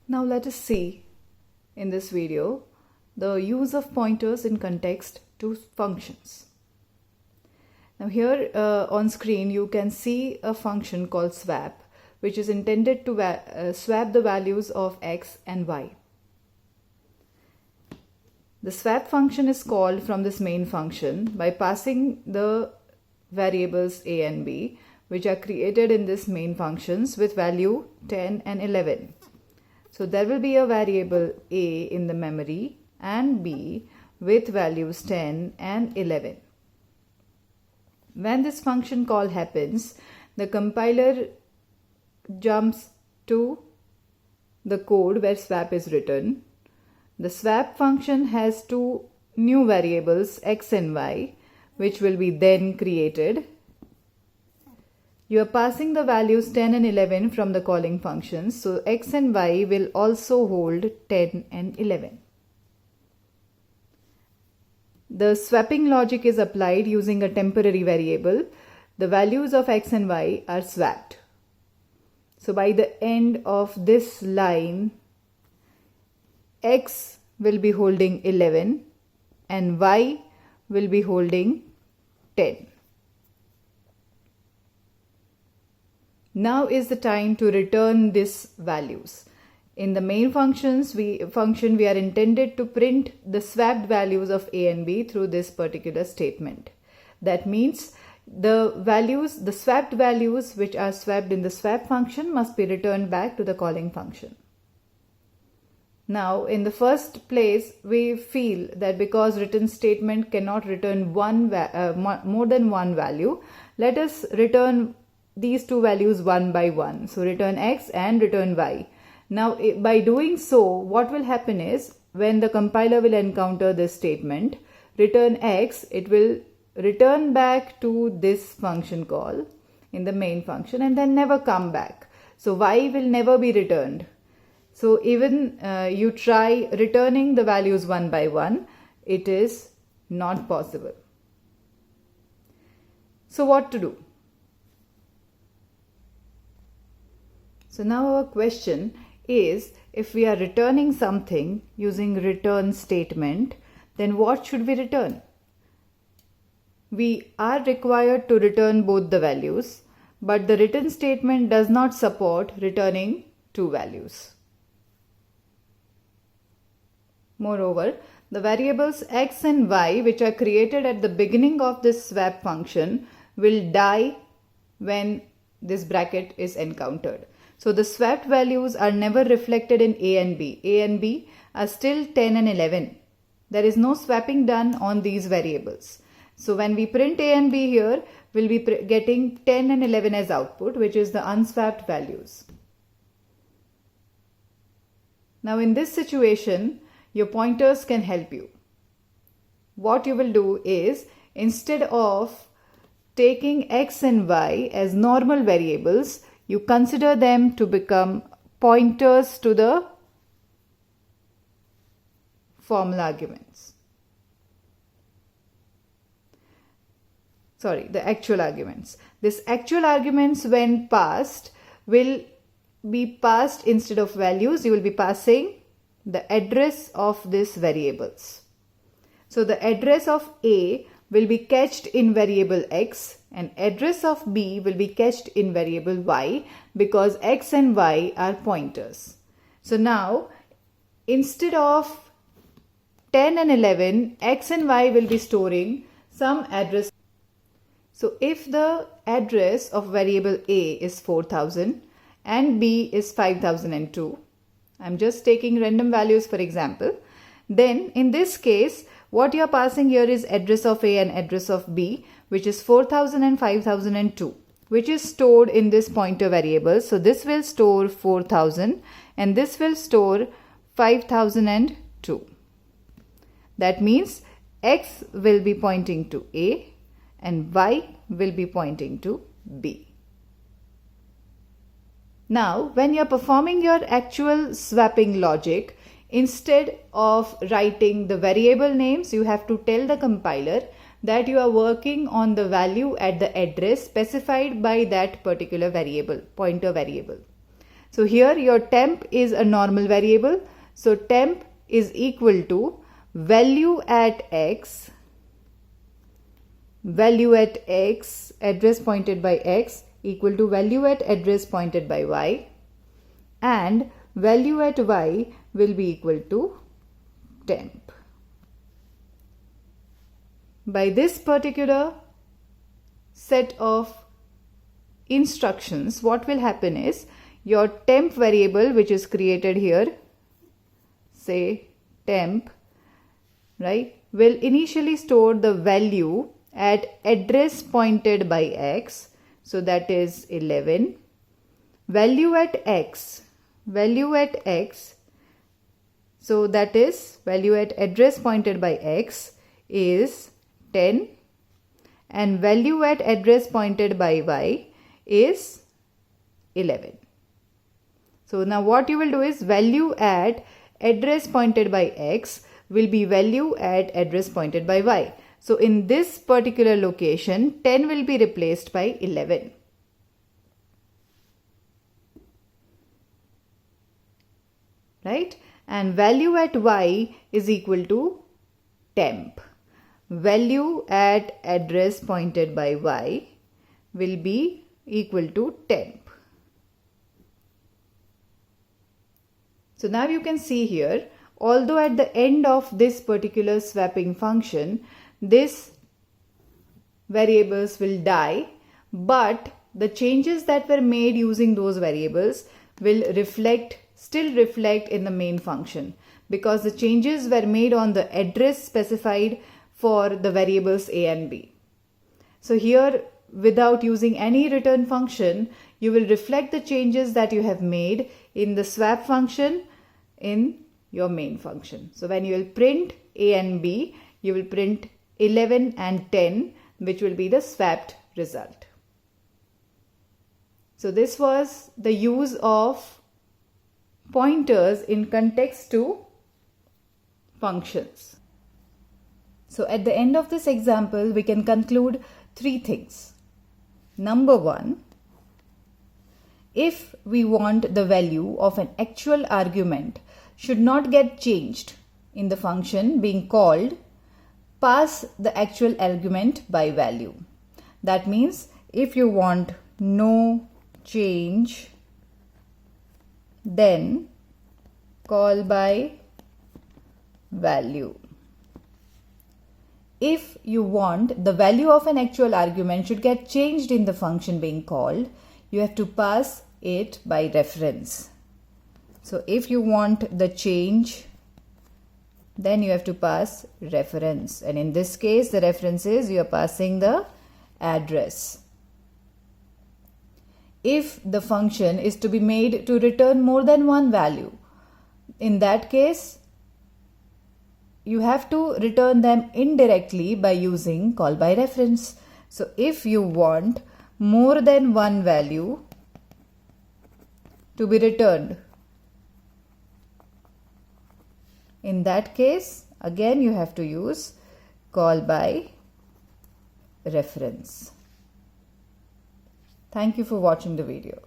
Now let us see in this video the use of pointers in context to functions. Now here on screen you can see a function called swap, which is intended to swap the values of x and y. The swap function is called from this main function by passing the variables a and b, which are created in this main functions with value 10 and 11. So there will be a variable a in the memory and b with values 10 and 11. When this function call happens, the compiler jumps to the code where swap is written. The swap function has two new variables x and y, which will be then created. You are passing the values 10 and 11 from the calling functions, so x and y will also hold 10 and 11. The swapping logic is applied using a temporary variable. The values of x and y are swapped. So by the end of this line, x will be holding 11 and y will be holding 10. Now is the time to return these values. In the main function, we are intended to print the swapped values of a and b through this particular statement. That means the swapped values which are swapped in the swap function must be returned back to the calling function. Now, in the first place, we feel that because return statement cannot return more than one value, let us return these two values one by one. So return x and return y. Now, by doing so, what will happen is when the compiler will encounter this statement, return x, it will return back to this function call in the main function and then never come back. So y will never be returned. So even you try returning the values one by one, it is not possible. So what to do? So now our question is, if we are returning something using return statement, then what should we return? We are required to return both the values, but the return statement does not support returning two values. Moreover, the variables x and y, which are created at the beginning of this swap function, will die when this bracket is encountered. So the swapped values are never reflected in a and b. A and b are still 10 and 11. There is no swapping done on these variables. So when we print a and b here, we'll be getting 10 and 11 as output, which is the unswapped values. Now in this situation, your pointers can help you. What you will do is, instead of taking x and y as normal variables, you consider them to become pointers to the formal arguments. Sorry, the actual arguments. These actual arguments, when passed, will be passed instead of values. You will be passing the address of these variables. So the address of A will be cached in variable x and address of b will be cached in variable y, because x and y are pointers. So now, instead of 10 and 11, x and y will be storing some address. So if the address of variable a is 4000 and b is 5002, I'm just taking random values for example, then in this case, what you are passing here is address of a and address of b, which is 4000 and 5002, which is stored in this pointer variable. So this will store 4000 and this will store 5002. That means x will be pointing to a and y will be pointing to b. Now, when you are performing your actual swapping logic, instead of writing the variable names, you have to tell the compiler that you are working on the value at the address specified by that particular variable, pointer variable. So here your temp is a normal variable. So temp is equal to value at x, address pointed by x, equal to value at address pointed by y, and value at y will be equal to temp. By this particular set of instructions, what will happen is your temp variable, which is created here, say temp, right, will initially store the value at address pointed by x, so that is 11. Value at x, so that is value at address pointed by x is 10, and value at address pointed by y is 11. So now what you will do is value at address pointed by x will be value at address pointed by y. So in this particular location, 10 will be replaced by 11. Right? And value at y is equal to temp. Value at address pointed by y will be equal to temp. So now you can see here, although at the end of this particular swapping function, these variables will die, but the changes that were made using those variables will still reflect in the main function, because the changes were made on the address specified for the variables a and b. So here, without using any return function, you will reflect the changes that you have made in the swap function in your main function. So when you will print a and b, you will print 11 and 10, which will be the swapped result. So this was the use of pointers in context to functions. So at the end of this example, we can conclude 3 things. Number 1, if we want the value of an actual argument should not get changed in the function being called, pass the actual argument by value. That means if you want no change, then call by value. If you want the value of an actual argument should get changed in the function being called, you have to pass it by reference. So if you want the change, then you have to pass reference, and in this case the reference is you are passing the address. If the function is to be made to return more than one value, in that case you have to return them indirectly by using call by reference. So if you want more than one value to be returned, in that case again you have to use call by reference. Thank you for watching the video.